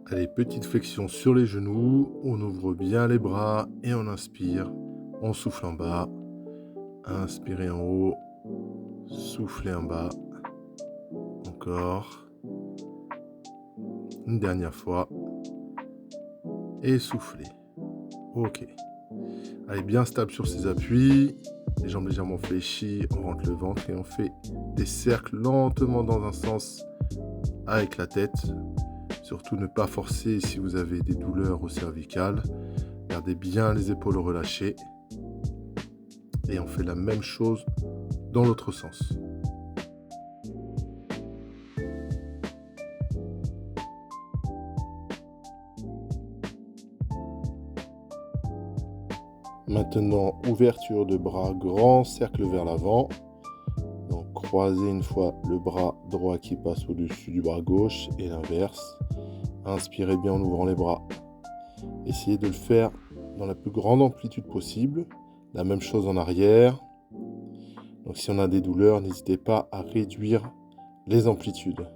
Allez, petite flexion sur les genoux, on ouvre bien les bras et on inspire. On souffle en bas, inspirez en haut, soufflez en bas. Encore. Une dernière fois. Et soufflez. Ok. Allez, bien stable sur ses appuis. Les jambes légèrement fléchies. On rentre le ventre et on fait des cercles lentement dans un sens avec la tête. Surtout ne pas forcer si vous avez des douleurs au cervical. Gardez bien les épaules relâchées. Et on fait la même chose dans l'autre sens. Maintenant, ouverture de bras, grand cercle vers l'avant. Donc, croisez une fois le bras droit qui passe au-dessus du bras gauche et l'inverse. Inspirez bien en ouvrant les bras. Essayez de le faire dans la plus grande amplitude possible. La même chose en arrière. Donc, si on a des douleurs, n'hésitez pas à réduire les amplitudes.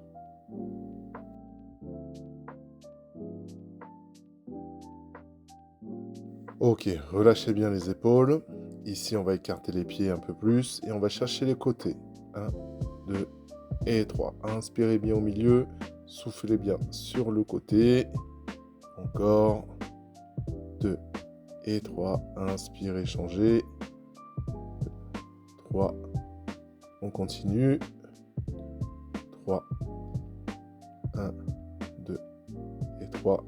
Ok, relâchez bien les épaules. Ici, on va écarter les pieds un peu plus et on va chercher les côtés. 1, 2 et 3. Inspirez bien au milieu, soufflez bien sur le côté. Encore. 2 et 3. Inspirez, changez. 3. On continue. 3. 1, 2 et 3.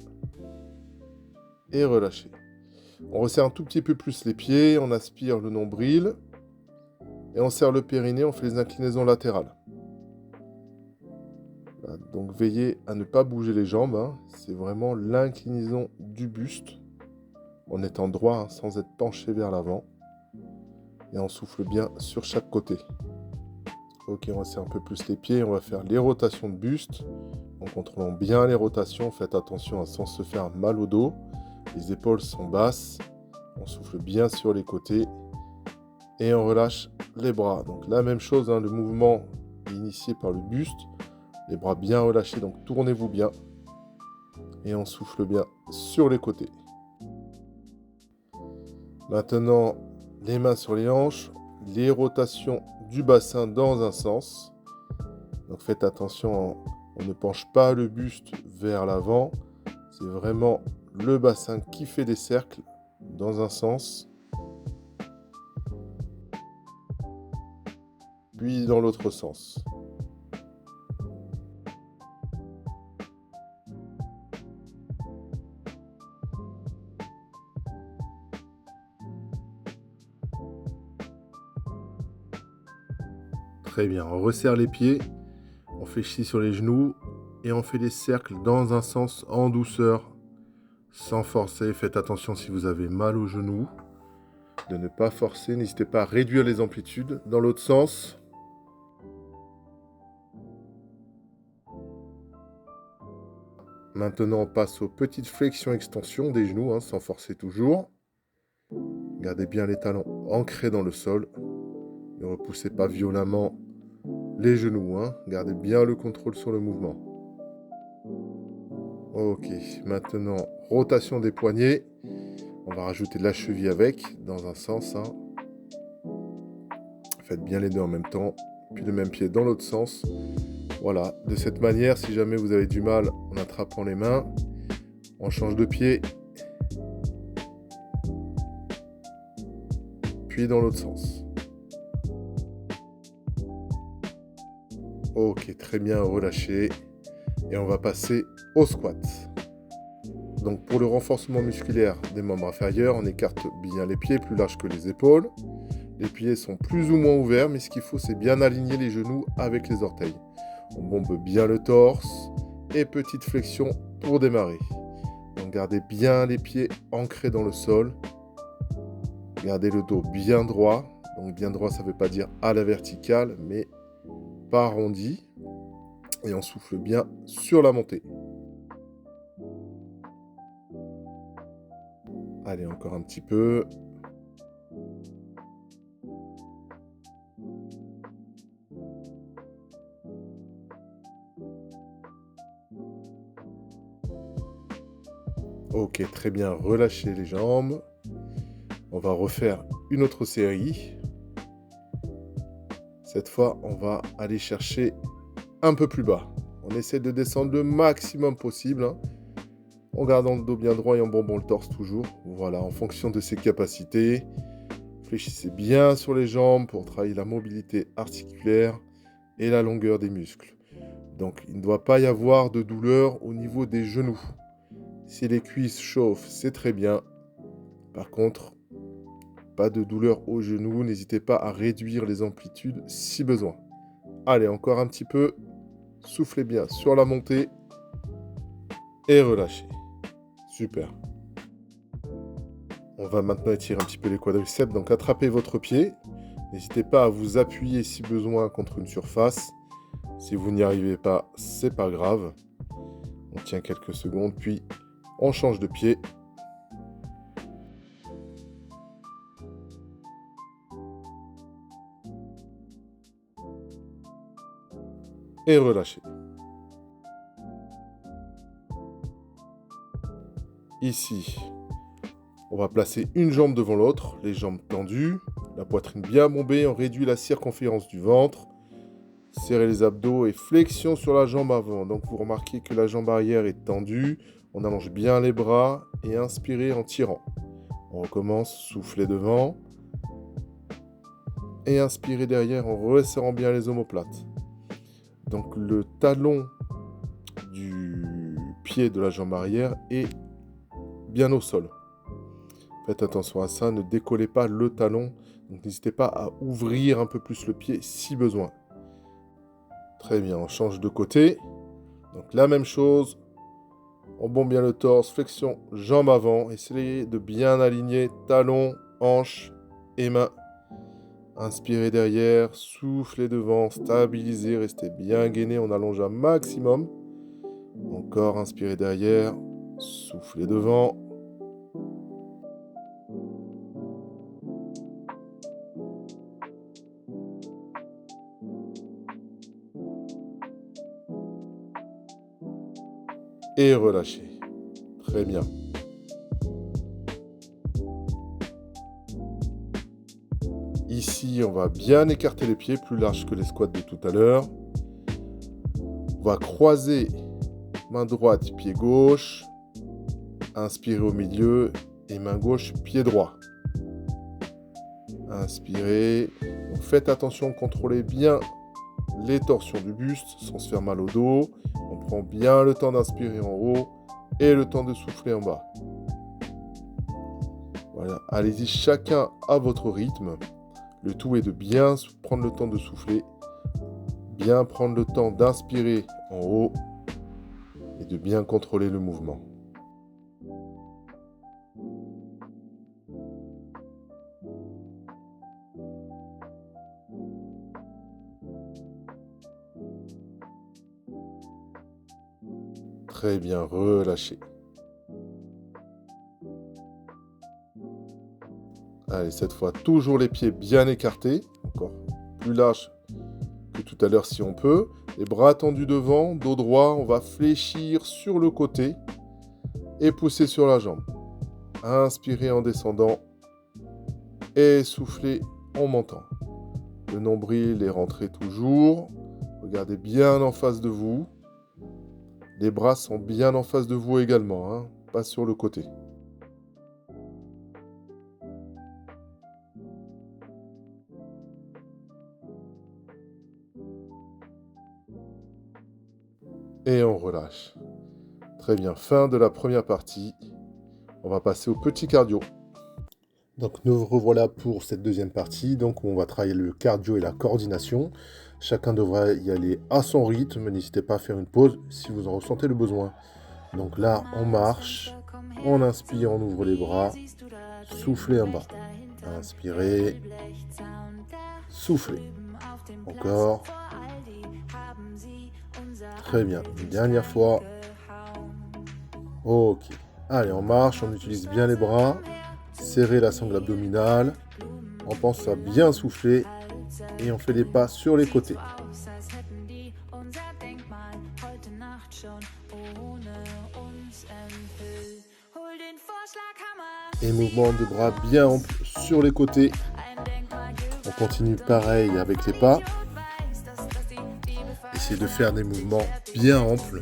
Et relâchez. On resserre un tout petit peu plus les pieds, on aspire le nombril. Et on serre le périnée, on fait les inclinaisons latérales. Voilà, donc veillez à ne pas bouger les jambes. C'est vraiment l'inclinaison du buste. En étant droit, sans être penché vers l'avant. Et on souffle bien sur chaque côté. Ok, on resserre un peu plus les pieds. On va faire les rotations de buste. En contrôlant bien les rotations, faites attention à sans se faire mal au dos. Les épaules sont basses. On souffle bien sur les côtés. Et on relâche les bras. Donc la même chose, le mouvement est initié par le buste. Les bras bien relâchés, donc tournez-vous bien. Et on souffle bien sur les côtés. Maintenant, les mains sur les hanches. Les rotations du bassin dans un sens. Donc faites attention, on ne penche pas le buste vers l'avant. C'est vraiment le bassin qui fait des cercles dans un sens. Puis dans l'autre sens. Très bien, on resserre les pieds, on fléchit sur les genoux et on fait des cercles dans un sens en douceur, sans forcer. Faites attention si vous avez mal aux genoux, de ne pas forcer. N'hésitez pas à réduire les amplitudes. Dans l'autre sens. Maintenant, on passe aux petites flexions-extensions des genoux, sans forcer toujours. Gardez bien les talons ancrés dans le sol. Ne repoussez pas violemment les genoux. Gardez bien le contrôle sur le mouvement. Ok, maintenant, rotation des poignets. On va rajouter de la cheville avec, dans un sens. Faites bien les deux en même temps. Puis le même pied dans l'autre sens. Voilà, de cette manière, si jamais vous avez du mal en attrapant les mains, on change de pied. Puis dans l'autre sens. Ok, très bien, relâchez. Et on va passer au squat. Donc pour le renforcement musculaire des membres inférieurs, on écarte bien les pieds, plus larges que les épaules. Les pieds sont plus ou moins ouverts, mais ce qu'il faut, c'est bien aligner les genoux avec les orteils. On bombe bien le torse et petite flexion pour démarrer. Donc gardez bien les pieds ancrés dans le sol. Gardez le dos bien droit. Donc bien droit, ça ne veut pas dire à la verticale, mais pas arrondi. Et on souffle bien sur la montée. Allez, encore un petit peu. Ok, très bien, relâchez les jambes. On va refaire une autre série. Cette fois, on va aller chercher un peu plus bas. On essaie de descendre le maximum possible, hein, en gardant le dos bien droit et en bombant le torse toujours. Voilà, en fonction de ses capacités. Fléchissez bien sur les jambes pour travailler la mobilité articulaire et la longueur des muscles. Donc, il ne doit pas y avoir de douleur au niveau des genoux. Si les cuisses chauffent, c'est très bien. Par contre, pas de douleur aux genoux. N'hésitez pas à réduire les amplitudes si besoin. Allez, encore un petit peu. Soufflez bien sur la montée et relâchez. Super. On va maintenant étirer un petit peu les quadriceps. Donc, attrapez votre pied. N'hésitez pas à vous appuyer si besoin contre une surface. Si vous n'y arrivez pas, c'est pas grave. On tient quelques secondes, puis on change de pied. Et relâchez. Ici, on va placer une jambe devant l'autre, les jambes tendues, la poitrine bien bombée, on réduit la circonférence du ventre. Serrez les abdos et flexion sur la jambe avant. Donc vous remarquez que la jambe arrière est tendue. On allonge bien les bras et inspirez en tirant. On recommence, soufflez devant. Et inspirez derrière en resserrant bien les omoplates. Donc le talon du pied de la jambe arrière est bien au sol. Faites attention à ça, ne décollez pas le talon. Donc n'hésitez pas à ouvrir un peu plus le pied si besoin. Très bien, on change de côté. Donc la même chose. On bombe bien le torse, flexion, jambe avant. Essayez de bien aligner talons, hanches et mains. Inspirez derrière, soufflez devant, stabilisez, restez bien gainé, on allonge un maximum. Encore, inspirez derrière, soufflez devant. Et relâchez. Très bien. Ici, on va bien écarter les pieds, plus larges que les squats de tout à l'heure. On va croiser main droite, pied gauche. Inspirez au milieu et main gauche, pied droit. Inspirez. Donc faites attention, contrôlez bien les torsions du buste sans se faire mal au dos. On prend bien le temps d'inspirer en haut et le temps de souffler en bas. Voilà, allez-y chacun à votre rythme. Le tout est de bien prendre le temps de souffler, bien prendre le temps d'inspirer en haut et de bien contrôler le mouvement. Très bien, relâchez. Allez, cette fois, toujours les pieds bien écartés, encore plus large que tout à l'heure si on peut. Les bras tendus devant, dos droit, on va fléchir sur le côté et pousser sur la jambe. Inspirez en descendant et soufflez en montant. Le nombril est rentré toujours. Regardez bien en face de vous. Les bras sont bien en face de vous également, hein, pas sur le côté. Et on relâche. Très bien, fin de la première partie. On va passer au petit cardio. Donc nous revoilà pour cette deuxième partie. Donc on va travailler le cardio et la coordination. Chacun devra y aller à son rythme. N'hésitez pas à faire une pause si vous en ressentez le besoin. Donc là, on marche. On inspire, on ouvre les bras. Soufflez en bas. Inspirez. Soufflez. Encore. Très bien. Une dernière fois. Ok. Allez, on marche. On utilise bien les bras. Serrez la sangle abdominale. On pense à bien souffler. Et on fait des pas sur les côtés. Et mouvement de bras bien ample sur les côtés. On continue pareil avec les pas. Essayez de faire des mouvements bien amples.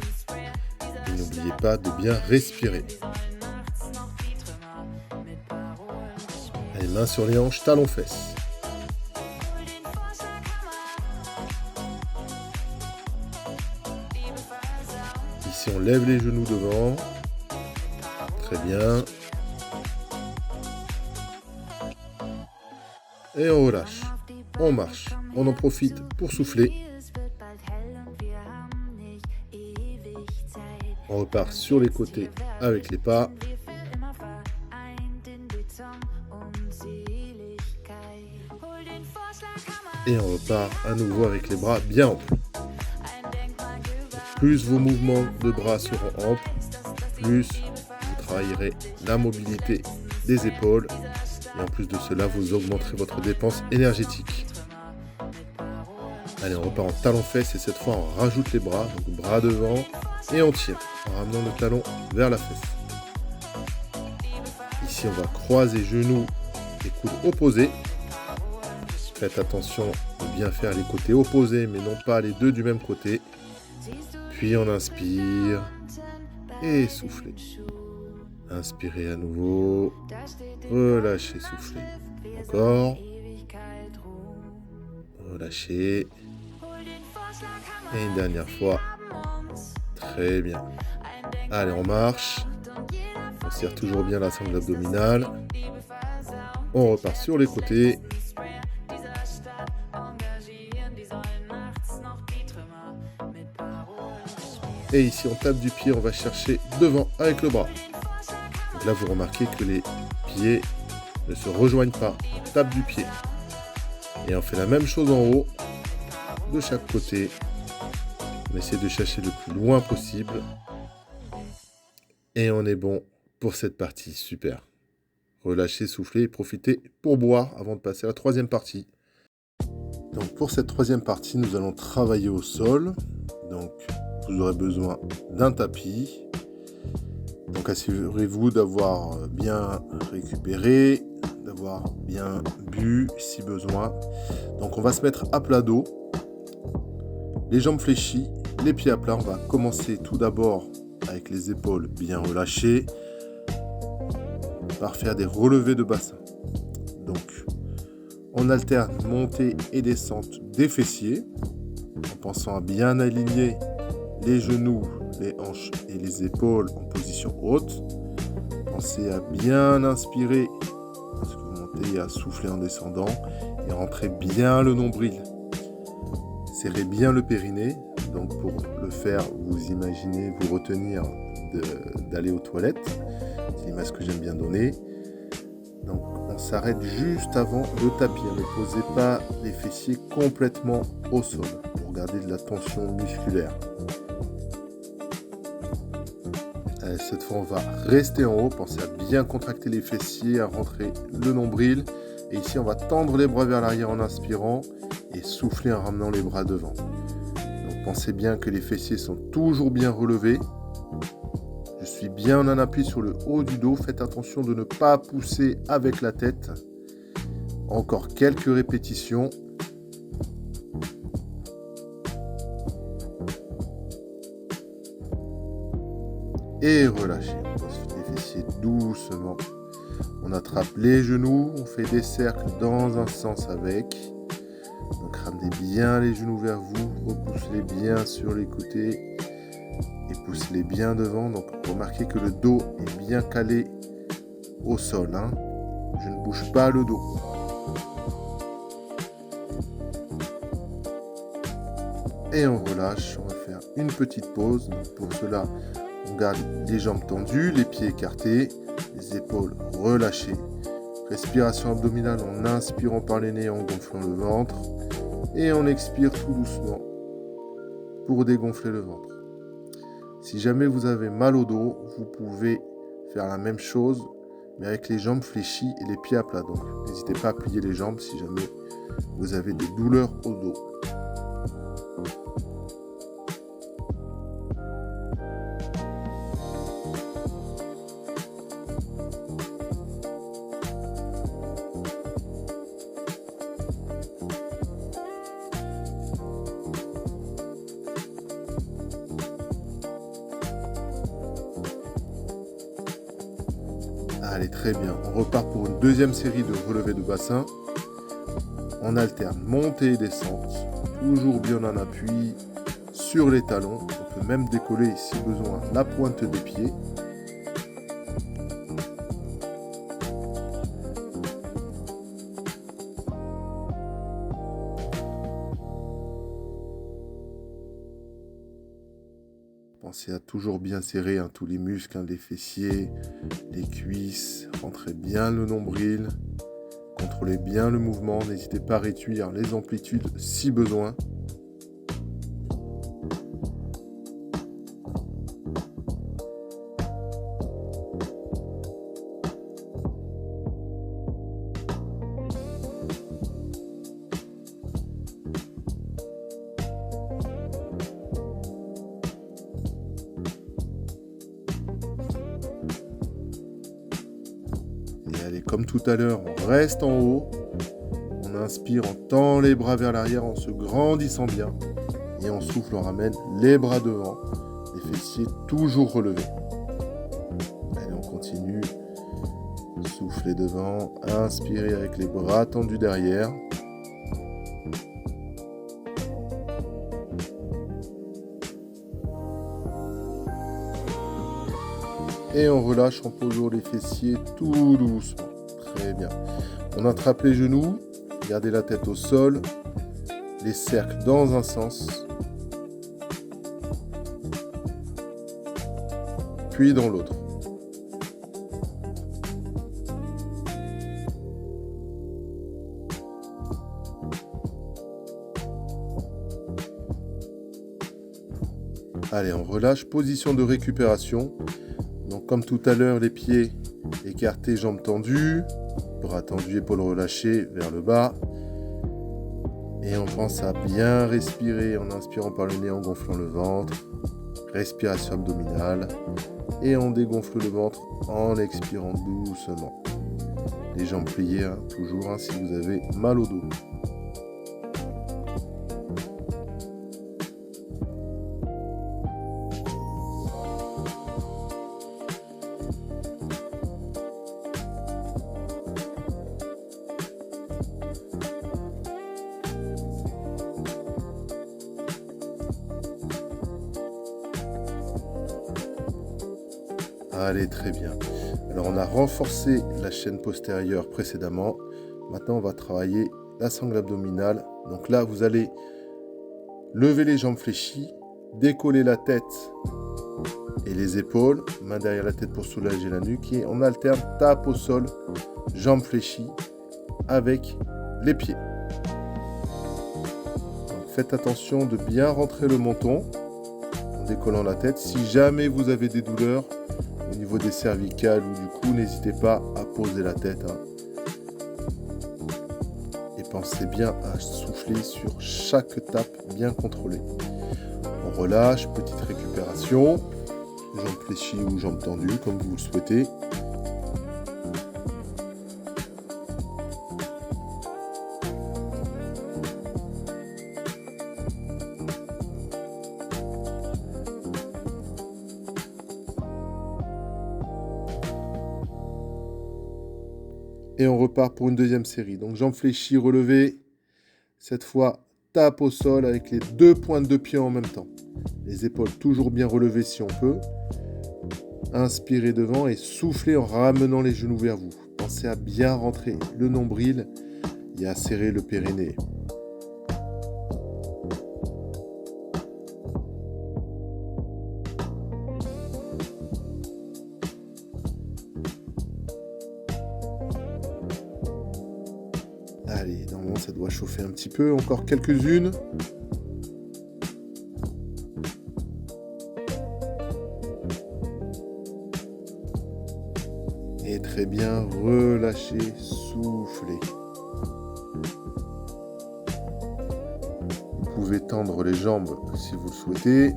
Et n'oubliez pas de bien respirer. Allez, mains sur les hanches, talons fesses. Ici, on lève les genoux devant. Très bien. Et on relâche. On marche. On en profite pour souffler. On repart sur les côtés avec les pas. Et on repart à nouveau avec les bras bien amples. Plus vos mouvements de bras seront amples, plus vous travaillerez la mobilité des épaules. Et en plus de cela, vous augmenterez votre dépense énergétique. Allez, on repart en talons-fesses et cette fois, on rajoute les bras. Donc bras devant et on tire en ramenant le talon vers la fesse. Ici, on va croiser genoux et coudes opposés. Faites attention de bien faire les côtés opposés, mais non pas les deux du même côté. Puis on inspire et soufflez. Inspirez à nouveau. Relâchez, soufflez. Encore. Relâchez. Et une dernière fois. Très bien. Allez, on marche. On serre toujours bien la sangle abdominale. On repart sur les côtés. Et ici, on tape du pied, on va chercher devant avec le bras. Donc là, vous remarquez que les pieds ne se rejoignent pas. On tape du pied. Et on fait la même chose en haut, de chaque côté. On essaie de chercher le plus loin possible. Et on est bon pour cette partie. Super. Relâchez, soufflez et profitez pour boire avant de passer à la troisième partie. Donc pour cette troisième partie, nous allons travailler au sol. Donc vous aurez besoin d'un tapis. Donc assurez-vous d'avoir bien récupéré, d'avoir bien bu si besoin. Donc on va se mettre à plat dos, les jambes fléchies, les pieds à plat. On va commencer tout d'abord avec les épaules bien relâchées par faire des relevés de bassin. Donc on alterne montée et descente des fessiers en pensant à bien aligner les genoux, les hanches et les épaules en position haute. Pensez à bien inspirer lorsque vous montez et à souffler en descendant et rentrez bien le nombril. Serrez bien le périnée. Donc pour le faire, vous imaginez vous retenir d'aller aux toilettes. C'est l'image que j'aime bien donner. Donc on s'arrête juste avant le tapis. Ne posez pas les fessiers complètement au sol pour garder de la tension musculaire. Allez, cette fois, on va rester en haut. Pensez à bien contracter les fessiers, à rentrer le nombril. Et ici, on va tendre les bras vers l'arrière en inspirant et souffler en ramenant les bras devant. Donc pensez bien que les fessiers sont toujours bien relevés. Je suis bien en appui sur le haut du dos. Faites attention de ne pas pousser avec la tête. Encore quelques répétitions. Et relâchez. On pose les fessiers doucement. On attrape les genoux. On fait des cercles dans un sens avec. Donc ramenez bien les genoux vers vous. Repoussez-les bien sur les côtés. Et poussez-les bien devant. Donc remarquez que le dos est bien calé au sol. Je ne bouge pas le dos. Et on relâche. On va faire une petite pause. Donc pour cela, on garde les jambes tendues, les pieds écartés, les épaules relâchées. Respiration abdominale en inspirant par les nez, en gonflant le ventre. Et on expire tout doucement pour dégonfler le ventre. Si jamais vous avez mal au dos, vous pouvez faire la même chose, mais avec les jambes fléchies et les pieds à plat. Donc n'hésitez pas à plier les jambes si jamais vous avez des douleurs au dos. Allez, très bien. On repart pour une deuxième série de relevés de bassin. On alterne montée et descente, toujours bien en appui sur les talons. On peut même décoller, si besoin, la pointe des pieds. Pensez à toujours bien serrer tous les muscles, les fessiers, les cuisses. Rentrez bien le nombril. Contrôlez bien le mouvement. N'hésitez pas à réduire les amplitudes si besoin. Allez, comme tout à l'heure, on reste en haut. On inspire, on tend les bras vers l'arrière en se grandissant bien. Et on souffle, on ramène les bras devant. Les fessiers toujours relevés. Allez, on continue. Soufflez devant. Inspirez avec les bras tendus derrière. Et on relâche en posant les fessiers tout doucement. Très bien. On attrape les genoux, gardez la tête au sol, les cercles dans un sens, puis dans l'autre. Allez, on relâche, position de récupération. Donc comme tout à l'heure, les pieds écartés, jambes tendues, bras tendus, épaules relâchées vers le bas. Et on pense à bien respirer en inspirant par le nez, en gonflant le ventre. Respiration abdominale. Et on dégonfle le ventre en expirant doucement. Les jambes pliées, toujours, si vous avez mal au dos. Allez, très bien. Alors, on a renforcé la chaîne postérieure précédemment. Maintenant, on va travailler la sangle abdominale. Donc là, vous allez lever les jambes fléchies, décoller la tête et les épaules, main derrière la tête pour soulager la nuque. Et on alterne tape au sol, jambes fléchies avec les pieds. Donc, faites attention de bien rentrer le menton en décollant la tête. Si jamais vous avez des douleurs au niveau des cervicales ou du cou, n'hésitez pas à poser la tête. Et pensez bien à souffler sur chaque tape bien contrôlée. On relâche, petite récupération. Jambes fléchies ou jambes tendues, comme vous le souhaitez. Et on repart pour une deuxième série. Donc jambes fléchies, relevées. Cette fois, tape au sol avec les deux pointes de pied en même temps. Les épaules toujours bien relevées si on peut. Inspirez devant et soufflez en ramenant les genoux vers vous. Pensez à bien rentrer le nombril et à serrer le périnée. Allez, normalement ça doit chauffer un petit peu, encore quelques-unes. Et très bien, relâchez, soufflez. Vous pouvez tendre les jambes si vous le souhaitez.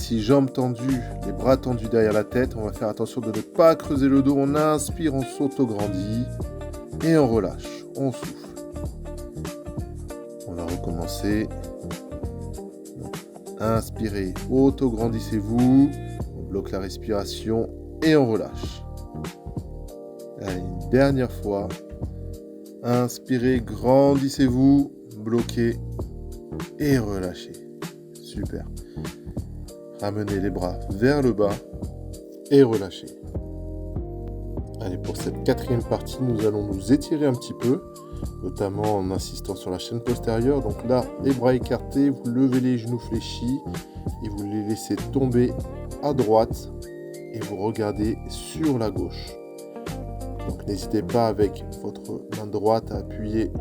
ici, jambes tendues, les bras tendus derrière la tête. On va faire attention de ne pas creuser le dos. On inspire, on s'auto-grandit et on relâche. On souffle. On va recommencer. Inspirez, auto-grandissez-vous. On bloque la respiration et on relâche. Allez, une dernière fois. Inspirez, grandissez-vous, bloquez et relâchez. Super. Ramenez les bras vers le bas et relâchez. Allez, pour cette quatrième partie, nous allons nous étirer un petit peu, notamment en insistant sur la chaîne postérieure. Donc là, les bras écartés, vous levez les genoux fléchis et vous les laissez tomber à droite et vous regardez sur la gauche. Donc n'hésitez pas avec votre main droite à appuyer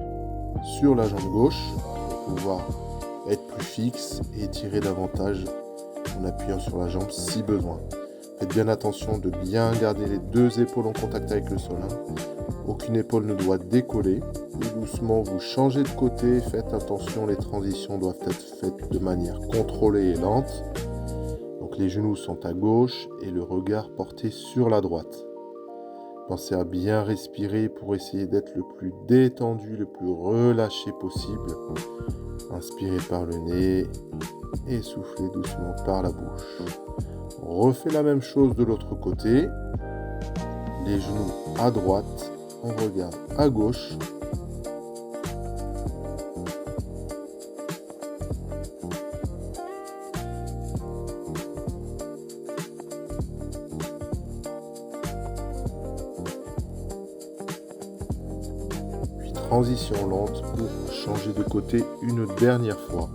sur la jambe gauche pour pouvoir être plus fixe et étirer davantage en appuyant sur la jambe si besoin. Faites bien attention de bien garder les deux épaules en contact avec le sol. Aucune épaule ne doit décoller. Et doucement, vous changez de côté. Faites attention, les transitions doivent être faites de manière contrôlée et lente. Donc les genoux sont à gauche et le regard porté sur la droite. Pensez à bien respirer pour essayer d'être le plus détendu, le plus relâché possible. Inspirez par le nez et soufflez doucement par la bouche. On refait la même chose de l'autre côté. Les genoux à droite, on regarde à gauche. Puis transition lente pour changer de côté une dernière fois.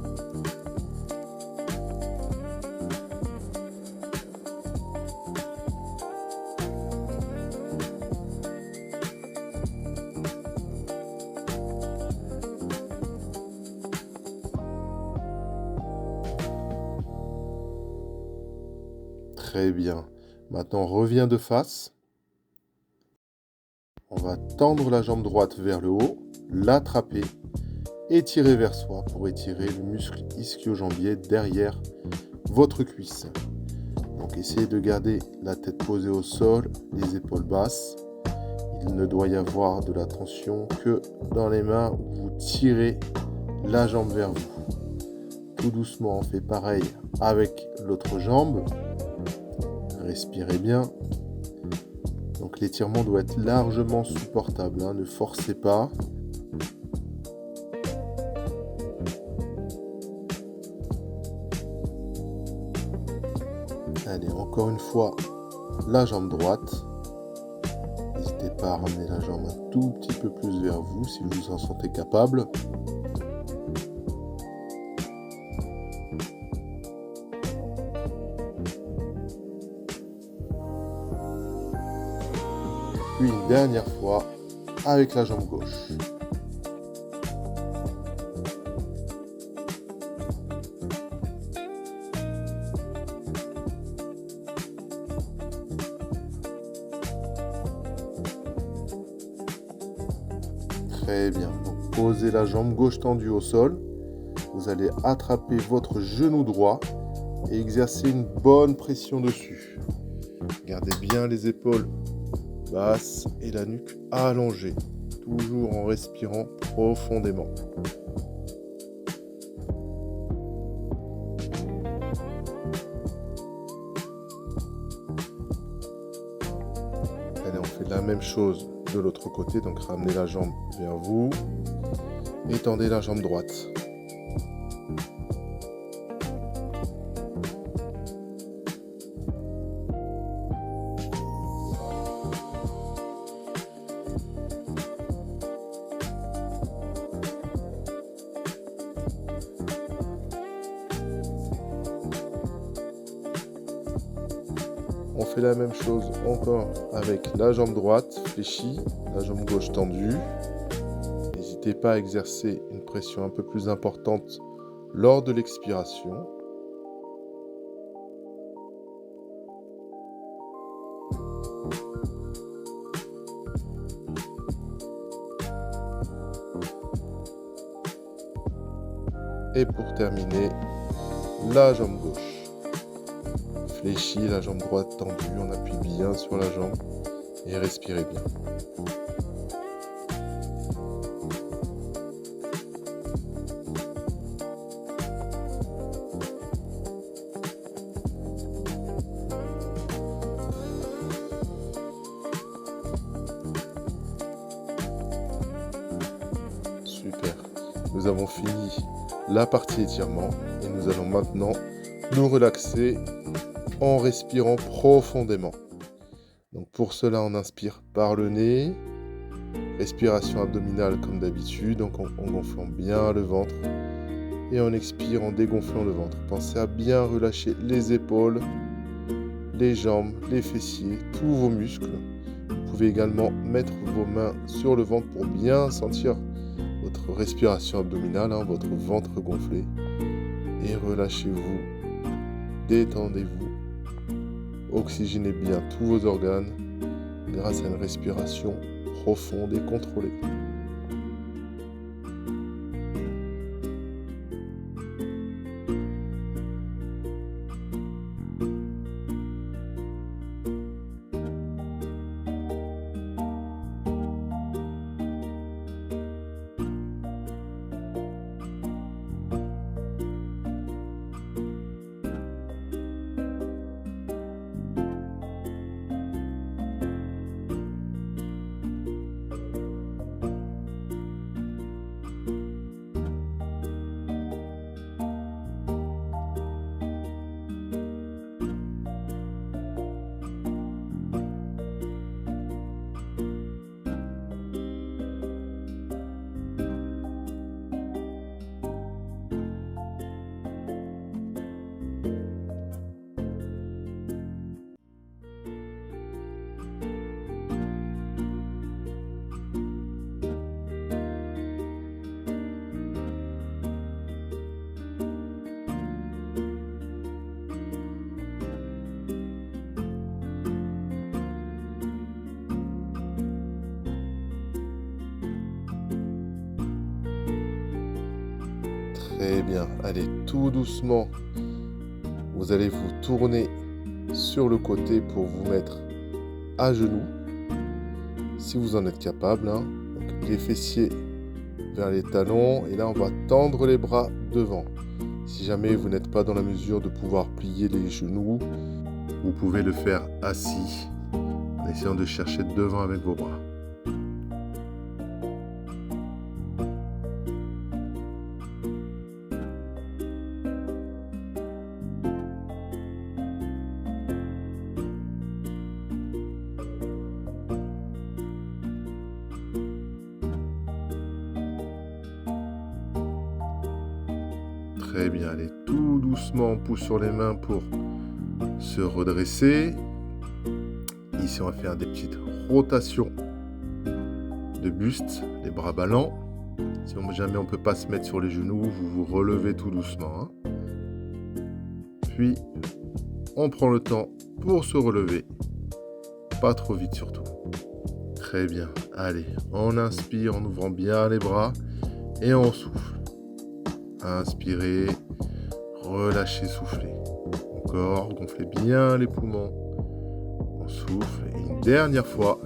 Très bien. Maintenant, reviens de face. On va tendre la jambe droite vers le haut, l'attraper et tirer vers soi pour étirer le muscle ischio-jambier derrière votre cuisse. Donc, essayez de garder la tête posée au sol, les épaules basses. Il ne doit y avoir de la tension que dans les mains où vous tirez la jambe vers vous. Tout doucement, on fait pareil avec l'autre jambe. Respirez bien. Donc l'étirement doit être largement supportable, ne forcez pas. Allez, encore une fois, la jambe droite. N'hésitez pas à ramener la jambe un tout petit peu plus vers vous si vous en sentez capable. Puis une dernière fois avec la jambe gauche. Très bien. Donc, posez la jambe gauche tendue au sol. Vous allez attraper votre genou droit et exercer une bonne pression dessus. Gardez bien les épaules basse et la nuque allongée, toujours en respirant profondément. Allez, on fait la même chose de l'autre côté, donc ramenez la jambe vers vous et tendez la jambe droite. On fait la même chose encore avec la jambe droite fléchie, la jambe gauche tendue. N'hésitez pas à exercer une pression un peu plus importante lors de l'expiration. Et pour terminer, la jambe gauche. fléchis, la jambe droite tendue, on appuie bien sur la jambe et respirez bien. Super. Nous avons fini la partie étirement et nous allons maintenant nous relaxer en respirant profondément. Donc pour cela, on inspire par le nez, respiration abdominale comme d'habitude, donc en gonflant bien le ventre, et on expire en dégonflant le ventre. Pensez à bien relâcher les épaules, les jambes, les fessiers, tous vos muscles. Vous pouvez également mettre vos mains sur le ventre pour bien sentir votre respiration abdominale, votre ventre gonflé, et relâchez-vous, détendez-vous. Oxygénez bien tous vos organes grâce à une respiration profonde et contrôlée. Très bien. Allez, tout doucement, vous allez vous tourner sur le côté pour vous mettre à genoux, si vous en êtes capable. Donc, les fessiers vers les talons, et là, on va tendre les bras devant. Si jamais vous n'êtes pas dans la mesure de pouvoir plier les genoux, vous pouvez le faire assis, en essayant de chercher devant avec vos bras. Très bien, allez, tout doucement, on pousse sur les mains pour se redresser. Ici, on va faire des petites rotations de buste, les bras ballants. Si jamais on ne peut pas se mettre sur les genoux, vous vous relevez tout doucement. Puis, on prend le temps pour se relever. Pas trop vite surtout. Très bien, allez, on inspire en ouvrant bien les bras et on souffle. Inspirez, relâchez, soufflez. Encore, gonflez bien les poumons. On souffle et une dernière fois.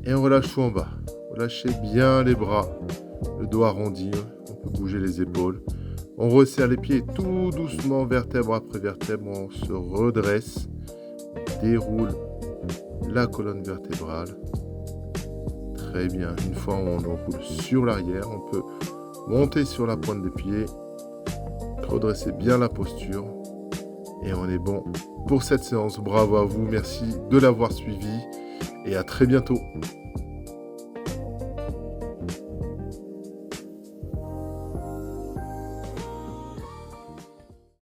Et on relâche tout en bas. Relâchez bien les bras, le dos arrondi, on peut bouger les épaules. On resserre les pieds tout doucement, vertèbre après vertèbre. On se redresse, déroule la colonne vertébrale. Très bien. Une fois on roule sur l'arrière, on peut monter sur la pointe des pieds, redresser bien la posture et on est bon pour cette séance. Bravo à vous, merci de l'avoir suivi et à très bientôt.